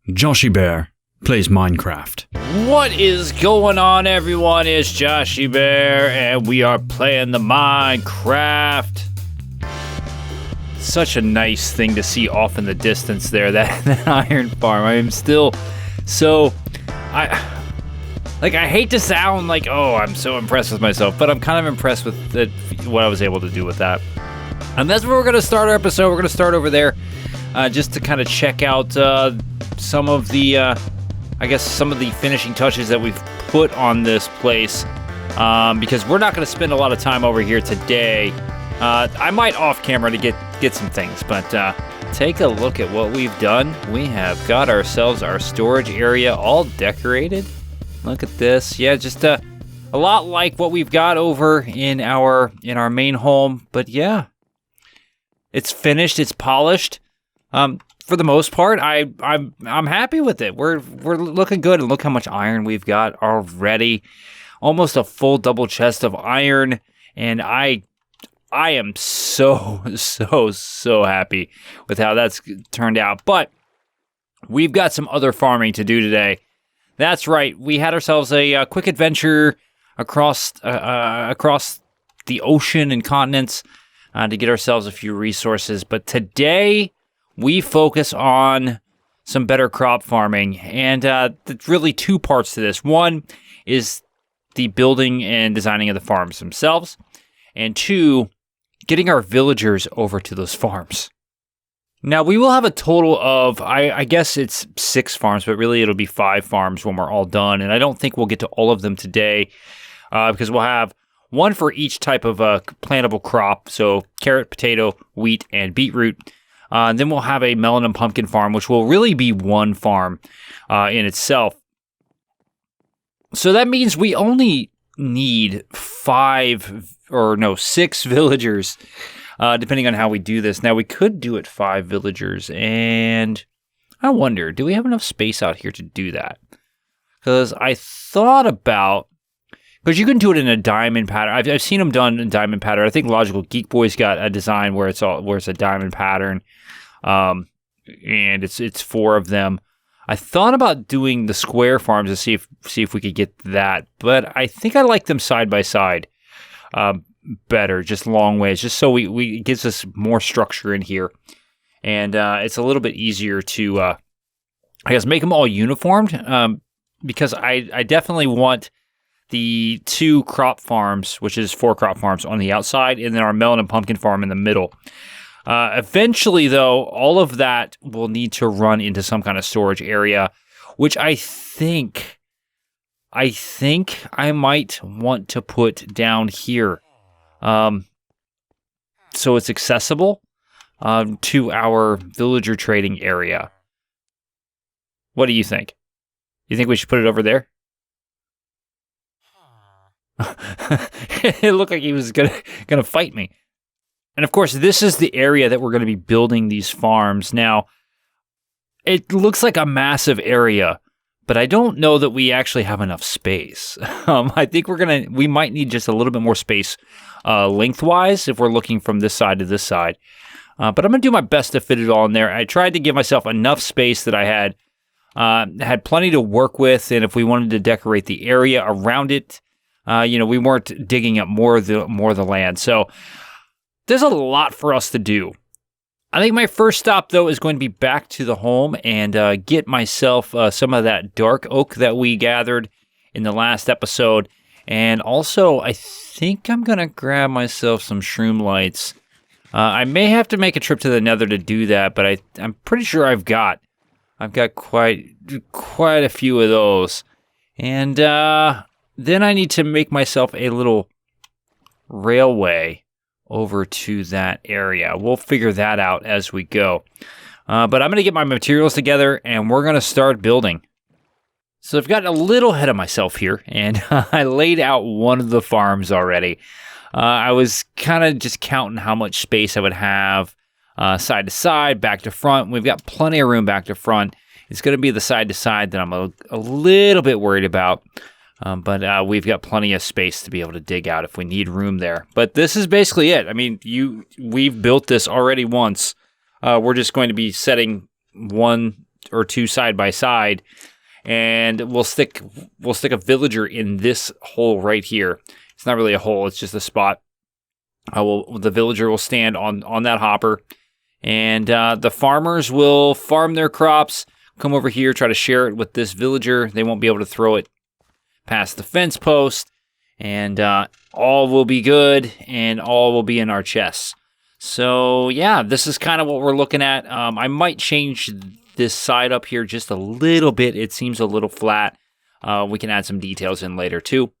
JoshieBear plays Minecraft. What is going on, everyone? It's JoshieBear, and we are playing the Minecraft. Such a nice thing to see off in the distance there, that iron farm. I am still so... I hate to sound like, oh, I'm so impressed with myself, but I'm kind of impressed with what I was able to do with that. And that's where we're going to start our episode. We're going to start over there just to kind of check out some of the finishing touches that we've put on this place, because we're not going to spend a lot of time over here today. I might off camera to get some things, but take a look at what we've done. We have got ourselves our storage area all decorated. Look at this. Yeah, just a lot like what we've got over in our main home. But yeah, it's finished. It's polished. For the most part, I'm happy with it. We're looking good, and look how much iron we've got already. Almost a full double chest of iron, and I am so happy with how that's turned out. But we've got some other farming to do today. That's right. We had ourselves a quick adventure across the ocean and continents to get ourselves a few resources. But today we focus on some better crop farming, and there's really two parts to this. One is the building and designing of the farms themselves, and two, getting our villagers over to those farms. Now, we will have a total of, I guess it's 6 farms, but really it'll be 5 farms when we're all done, and I don't think we'll get to all of them today, because we'll have one for each type of plantable crop, so carrot, potato, wheat, and beetroot. Then we'll have a melon and pumpkin farm, which will really be one farm in itself. So that means we only need 6 villagers, depending on how we do this. Now, we could do it 5 villagers, and I wonder, do we have enough space out here to do that? Because I thought about... Because you can do it in a diamond pattern. I've seen them done in diamond pattern. I think Logical Geek Boy's got a design where it's a diamond pattern, and it's 4 of them. I thought about doing the square farms to see if we could get that, but I think I like them side by side better, just long ways, just so it gives us more structure in here, and it's a little bit easier to I guess make them all uniformed, because I definitely want the 2 crop farms, which is 4 crop farms on the outside, and then our melon and pumpkin farm in the middle. Eventually, though, all of that will need to run into some kind of storage area, which I think I might want to put down here, so it's accessible to our villager trading area. What do you think? You think we should put it over there? It looked like he was gonna fight me. And of course, this is the area that we're going to be building these farms. Now, it looks like a massive area, but I don't know that we actually have enough space. I think we might need just a little bit more space lengthwise if we're looking from this side to this side. But I'm going to do my best to fit it all in there. I tried to give myself enough space that I had plenty to work with, and if we wanted to decorate the area around it, we weren't digging up more of the land. So there's a lot for us to do. I think my first stop, though, is going to be back to the home and get myself some of that dark oak that we gathered in the last episode. And also, I think I'm going to grab myself some shroom lights. I may have to make a trip to the Nether to do that, but I'm pretty sure I've got quite a few of those. And then I need to make myself a little railway over to that area. We'll figure that out as we go. But I'm going to get my materials together, and we're going to start building. So I've got a little ahead of myself here, and I laid out one of the farms already. I was kind of just counting how much space I would have side to side, back to front. We've got plenty of room back to front. It's going to be the side to side that I'm a little bit worried about. But we've got plenty of space to be able to dig out if we need room there. But this is basically it. I mean, we've built this already once. We're just going to be setting one or two side by side, and we'll stick a villager in this hole right here. It's not really a hole; it's just a spot. The villager will stand on that hopper, and the farmers will farm their crops. Come over here, try to share it with this villager. They won't be able to throw it past the fence post, and all will be good, and all will be in our chests. So yeah, this is kind of what we're looking at. I might change this side up here just a little bit. It seems a little flat. We can add some details in later too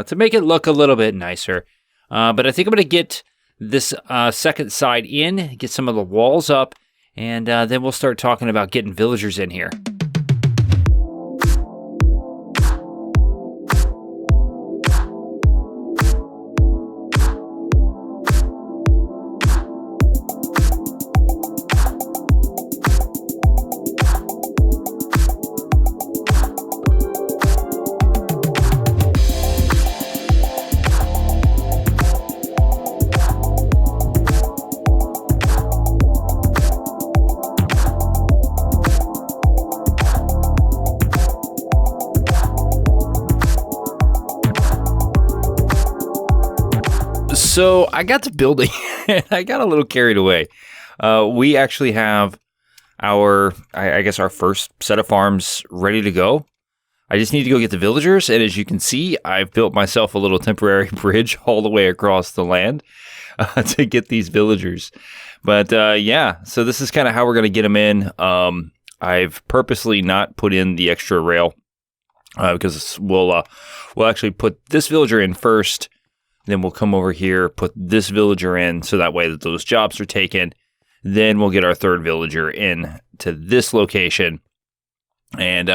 to make it look a little bit nicer. But I think I'm going to get this second side in, get some of the walls up, and then we'll start talking about getting villagers in here. So I got to building, and I got a little carried away. We actually have our first set of farms ready to go. I just need to go get the villagers, and as you can see, I've built myself a little temporary bridge all the way across the land to get these villagers. But yeah, so this is kind of how we're going to get them in. I've purposely not put in the extra rail because we'll actually put this villager in first. Then we'll come over here, put this villager in, so that way that those jobs are taken. Then we'll get our third villager in to this location. And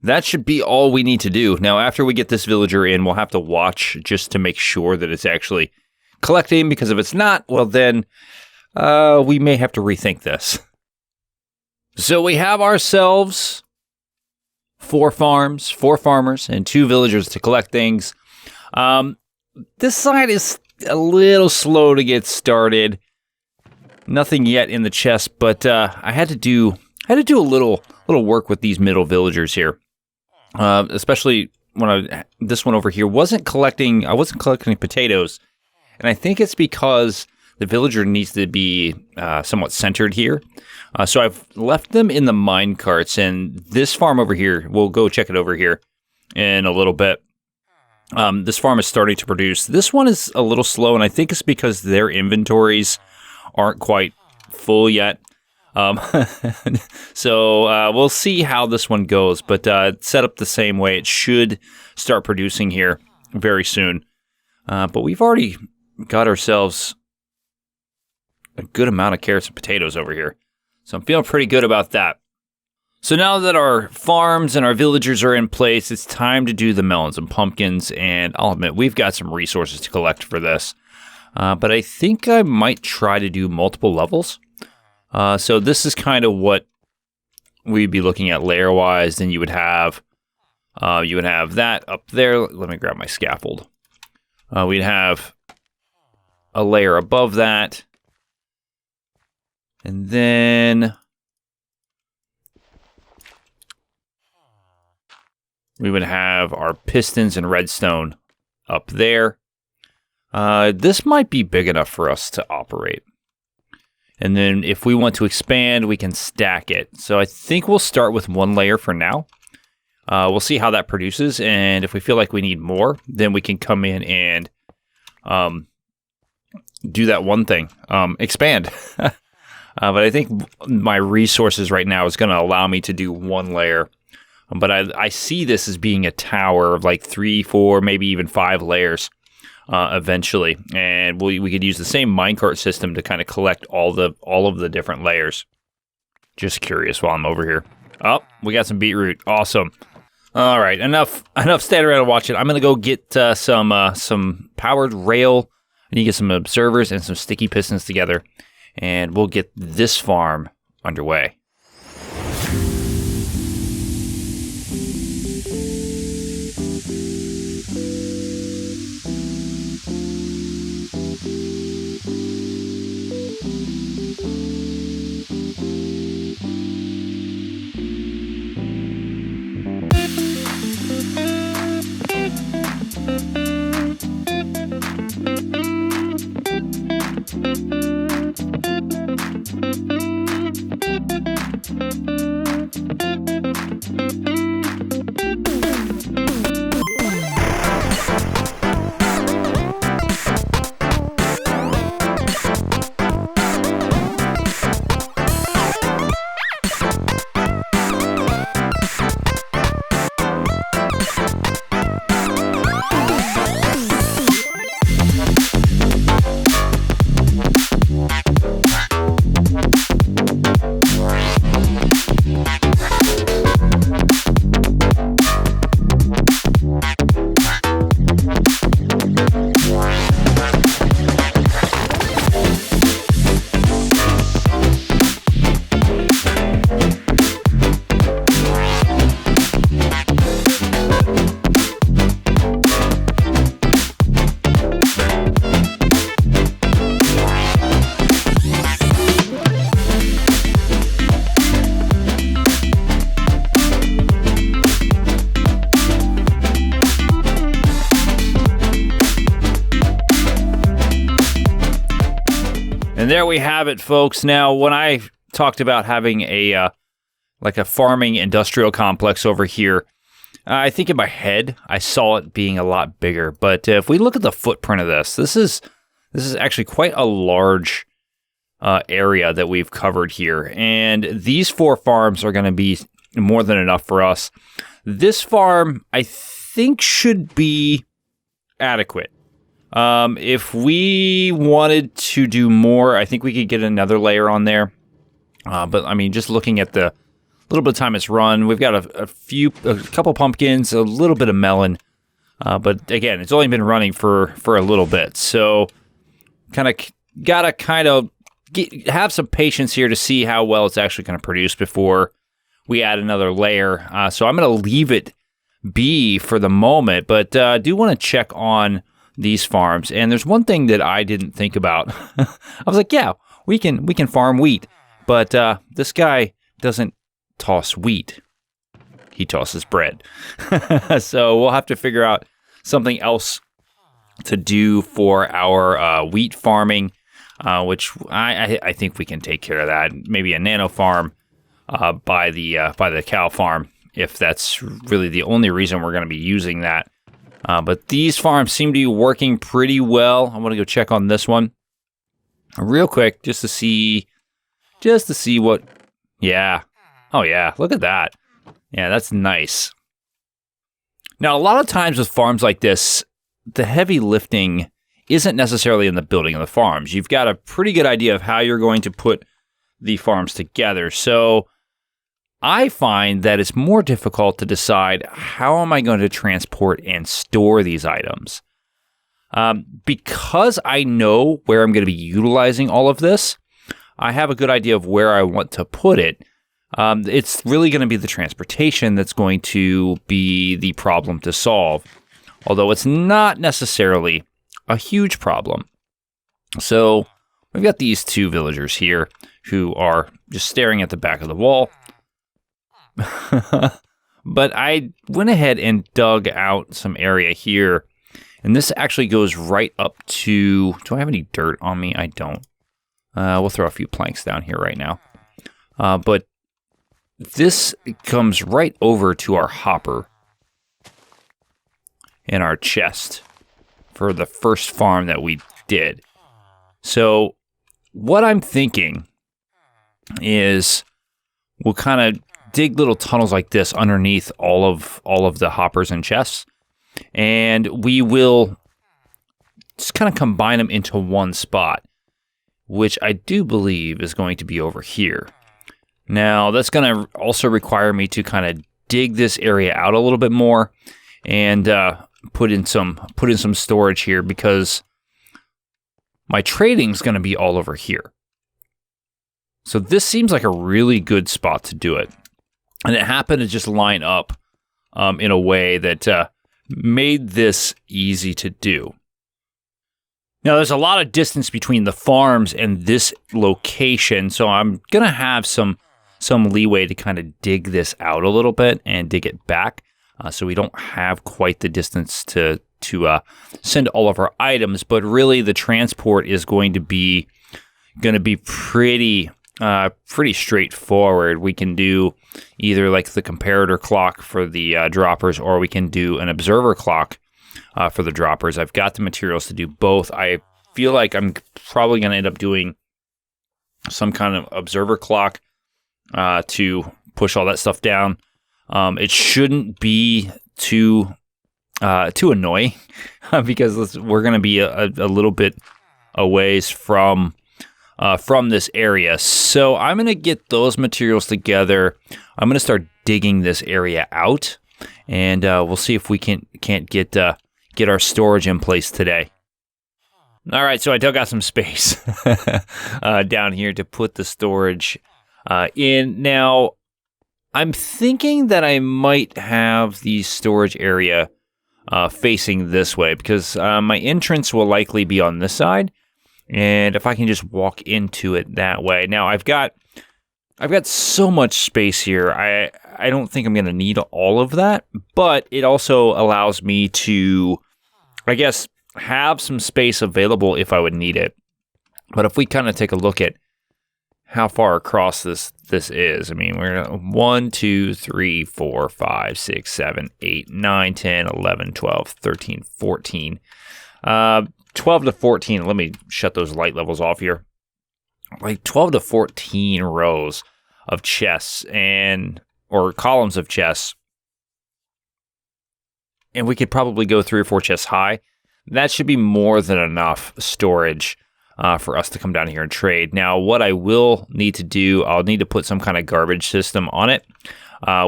that should be all we need to do. Now, after we get this villager in, we'll have to watch just to make sure that it's actually collecting, because if it's not, well then, we may have to rethink this. So we have ourselves 4 farmers, and 2 villagers to collect things. This side is a little slow to get started. Nothing yet in the chest, but I had to do a little work with these middle villagers here. Especially when this one over here wasn't collecting. I wasn't collecting potatoes, and I think it's because the villager needs to be somewhat centered here. So I've left them in the mine carts, and this farm over here, we'll go check it over here in a little bit. This farm is starting to produce. This one is a little slow, and I think it's because their inventories aren't quite full yet. So we'll see how this one goes, but set up the same way. It should start producing here very soon. But we've already got ourselves a good amount of carrots and potatoes over here. So I'm feeling pretty good about that. So now that our farms and our villagers are in place, it's time to do the melons and pumpkins, and I'll admit, we've got some resources to collect for this. But I think I might try to do multiple levels. So this is kind of what we'd be looking at layer-wise. Then you would have that up there. Let me grab my scaffold. We'd have a layer above that. And then we would have our pistons and redstone up there. This might be big enough for us to operate. And then if we want to expand, we can stack it. So I think we'll start with 1 layer for now. We'll see how that produces. And if we feel like we need more, then we can come in and do that one thing, expand. But I think my resources right now is going to allow me to do 1 layer. But I see this as being a tower of like 3, 4, maybe even 5 layers eventually. And we could use the same minecart system to kind of collect all of the different layers. Just curious while I'm over here. Oh, we got some beetroot. Awesome. All right, enough standing around and watching. I'm going to go get some powered rail. I need to get some observers and some sticky pistons together. And we'll get this farm underway. there we have it, folks. Now, when I talked about having a farming industrial complex over here, I think in my head I saw it being a lot bigger. But if we look at the footprint of this is actually quite a large area that we've covered here, and these 4 farms are going to be more than enough for us. This farm, I think, should be adequate. If we wanted to do more, I think we could get another layer on there. But I mean, just looking at the little bit of time it's run, we've got a couple pumpkins, a little bit of melon. But again, it's only been running for a little bit. So gotta have some patience here to see how well it's actually going to produce before we add another layer. So I'm going to leave it be for the moment, but I do want to check on these farms. And there's one thing that I didn't think about. I was like, yeah, we can farm wheat, but this guy doesn't toss wheat. He tosses bread. So we'll have to figure out something else to do for our wheat farming, which I think we can take care of that. Maybe a nano farm by the cow farm, if that's really the only reason we're going to be using that. But these farms seem to be working pretty well. I want to go check on this one real quick just to see what. Yeah. Oh yeah, look at that. Yeah, that's nice. Now, a lot of times with farms like this, the heavy lifting isn't necessarily in the building of the farms. You've got a pretty good idea of how you're going to put the farms together. So I find that it's more difficult to decide how am I going to transport and store these items. Because I know where I'm going to be utilizing all of this, I have a good idea of where I want to put it. It's really going to be the transportation that's going to be the problem to solve, although it's not necessarily a huge problem. So we've got these 2 villagers here who are just staring at the back of the wall. But I went ahead and dug out some area here, and this actually goes right up to... Do I have any dirt on me? I don't. We'll throw a few planks down here right now. But this comes right over to our hopper in our chest for the first farm that we did. So what I'm thinking is we'll kind of dig little tunnels like this underneath all of the hoppers and chests, and we will just kind of combine them into one spot, which I do believe is going to be over here. Now, that's going to also require me to kind of dig this area out a little bit more and put in some storage here, because my trading's going to be all over here. So this seems like a really good spot to do it. And it happened to just line up in a way that made this easy to do. Now, there's a lot of distance between the farms and this location, so I'm going to have some leeway to kind of dig this out a little bit and dig it back, so we don't have quite the distance to send all of our items. But really, the transport is going to be pretty straightforward. We can do either like the comparator clock for the droppers, or we can do an observer clock for the droppers. I've got the materials to do both. I feel like I'm probably going to end up doing some kind of observer clock to push all that stuff down. It shouldn't be too annoying because we're going to be a little bit a ways from this area. So I'm going to get those materials together. I'm going to start digging this area out, and we'll see if we can't get our storage in place today. All right, so I dug out some space down here to put the storage in. Now, I'm thinking that I might have the storage area facing this way, because my entrance will likely be on this side, and if I can just walk into it that way. Now, I've got so much space here. I don't think I'm going to need all of that, but it also allows me to, I guess, have some space available if I would need it. But if we kind of take a look at how far across this is, I mean, we're 1, 2, 3, 4, 5, 6, 7, 8, 9, 10, 11, 12, 13, 14. 12 to 14. Let me shut those light levels off here. Like 12 to 14 rows of chests or columns of chests. And we could probably go 3 or 4 chests high. That should be more than enough storage for us to come down here and trade. Now, what I will need to do, I'll need to put some kind of garbage system on it,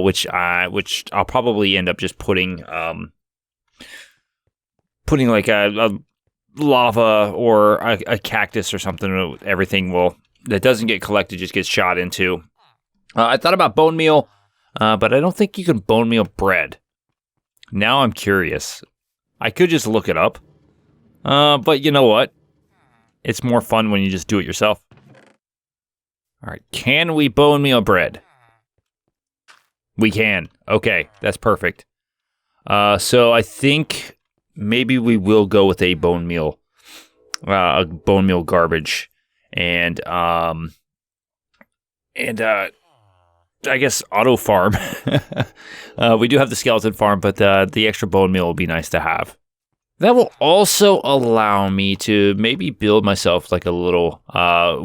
which I'll probably end up just putting like a lava or a cactus or something. Everything that doesn't get collected just gets shot into. I thought about bone meal, but I don't think you can bone meal bread. Now I'm curious. I could just look it up, but you know what? It's more fun when you just do it yourself. All right, can we bone meal bread? We can. Okay, that's perfect. So I think maybe we will go with a bone meal garbage, and I guess auto farm. We do have the skeleton farm, but the extra bone meal will be nice to have. That will also allow me to maybe build myself like a little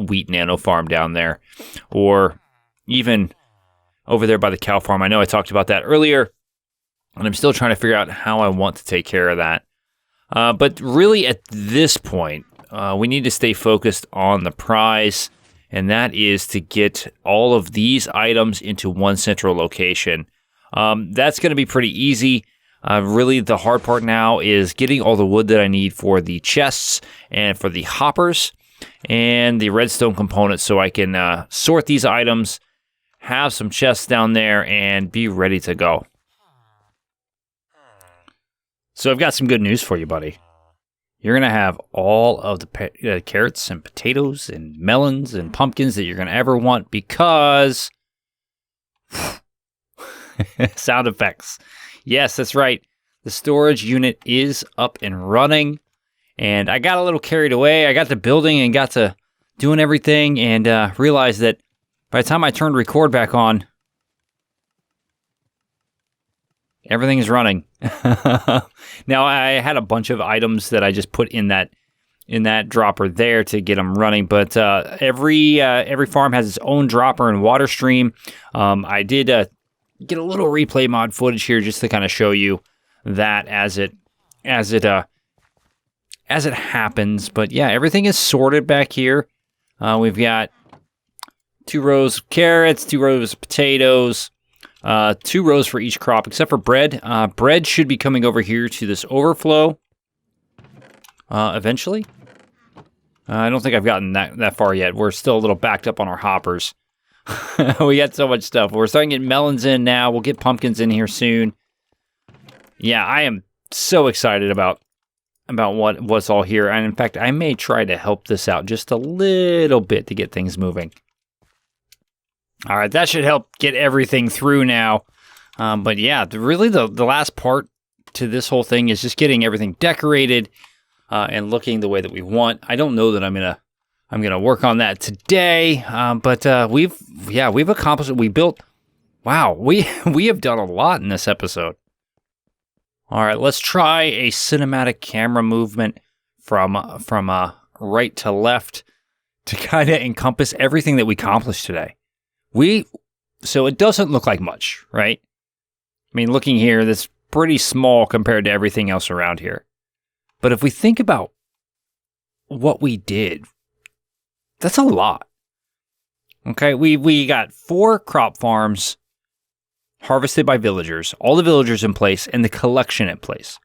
wheat nano farm down there, or even over there by the cow farm. I know I talked about that earlier, and I'm still trying to figure out how I want to take care of that. But really at this point, we need to stay focused on the prize, and that is to get all of these items into one central location. That's going to be pretty easy. Really, the hard part now is getting all the wood that I need for the chests and for the hoppers and the redstone components so I can sort these items, have some chests down there, and be ready to go. So I've got some good news for you, buddy. You're going to have all of the carrots and potatoes and melons and pumpkins that you're going to ever want because... sound effects. Yes, that's right. The storage unit is up and running, and I got a little carried away. I got to building and got to doing everything, and realized that by the time I turned record back on, everything is running. Now, I had a bunch of items that I just put in that dropper there to get them running, but every farm has its own dropper and water stream. I did get a little replay mod footage here just to kind of show you that as it happens. But yeah, everything is sorted back here. We've got 2 rows of carrots, 2 rows of potatoes, 2 rows for each crop, except for bread. Bread should be coming over here to this overflow eventually. I don't think I've gotten that far yet. We're still a little backed up on our hoppers. We got so much stuff. We're starting to get melons in now. We'll get pumpkins in here soon. Yeah, I am so excited about what's all here. And in fact, I may try to help this out just a little bit to get things moving. All right, that should help get everything through now. But yeah, really the last part to this whole thing is just getting everything decorated and looking the way that we want. I don't know that I'm gonna work on that today, but we've accomplished it. We built. Wow, we have done a lot in this episode. All right, let's try a cinematic camera movement from right to left to kind of encompass everything that we accomplished today. So it doesn't look like much, right? I mean, looking here, that's pretty small compared to everything else around here. But if we think about what we did, that's a lot. Okay, we got 4 crop farms harvested by villagers, all the villagers in place, and the collection in place.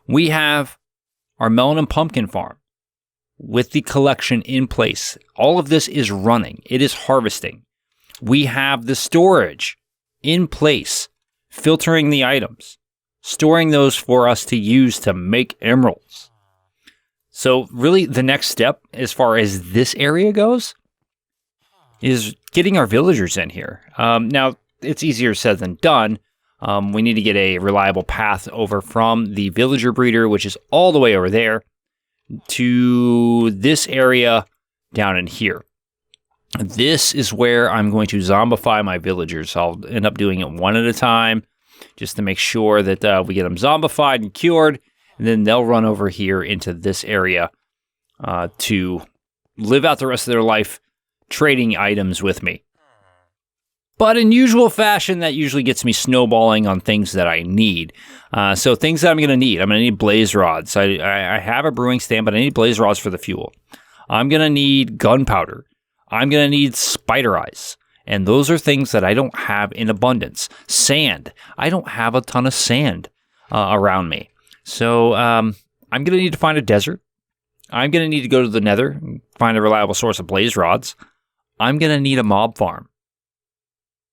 We have our melon and pumpkin farm with the collection in place. All of this is running. It is harvesting. We have the storage in place, filtering the items, storing those for us to use to make emeralds. So really the next step as far as this area goes is getting our villagers in here. Now, it's easier said than done. We need to get a reliable path over from the villager breeder, which is all the way over there, to this area down in here. This is where I'm going to zombify my villagers. I'll end up doing it one at a time just to make sure that we get them zombified and cured, and then they'll run over here into this area to live out the rest of their life trading items with me. But in usual fashion, that usually gets me snowballing on things that I need. So things that I'm going to need. I'm going to need blaze rods. I have a brewing stand, but I need blaze rods for the fuel. I'm going to need gunpowder. I'm going to need spider eyes. And those are things that I don't have in abundance. Sand. I don't have a ton of sand around me. So I'm going to need to find a desert. I'm going to need to go to the nether and find a reliable source of blaze rods. I'm going to need a mob farm.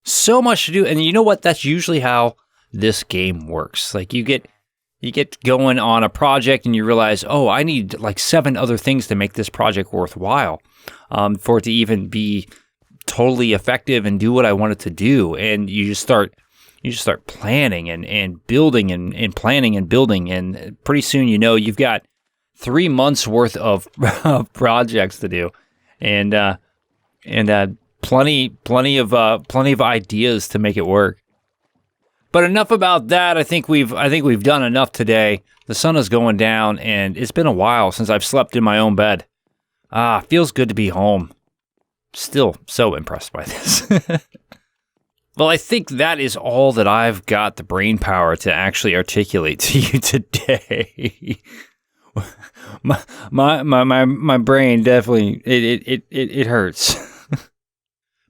So much to do. And you know what? That's usually how this game works. Like you get going on a project and you realize, oh, I need like 7 other things to make this project worthwhile for it to even be totally effective and do what I want it to do. And you just start planning and building and planning and building. And pretty soon, you've got 3 months worth of projects to do, and plenty of ideas to make it work. But enough about that. I think we've done enough today. The sun is going down, and it's been a while since I've slept in my own bed. Feels good to be home. Still so impressed by this. Well, I think that is all that I've got the brain power to actually articulate to you today. My brain definitely it hurts.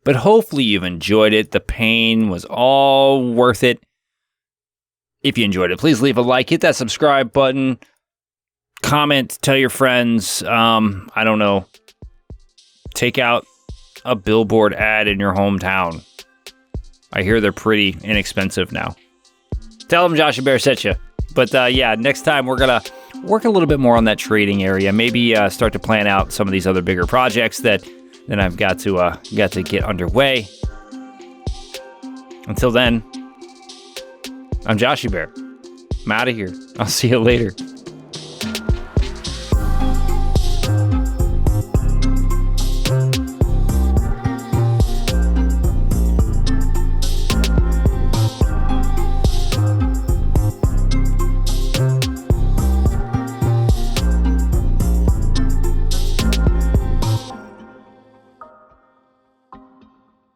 But hopefully you've enjoyed it. The pain was all worth it. If you enjoyed it, please leave a like, hit that subscribe button, comment, tell your friends. I don't know. Take out a billboard ad in your hometown. I hear they're pretty inexpensive now. Tell them JoshieBear sent you. But yeah, next time we're going to work a little bit more on that trading area. Maybe start to plan out some of these other bigger projects that I've got to get underway. Until then, I'm JoshieBear. I'm out of here. I'll see you later.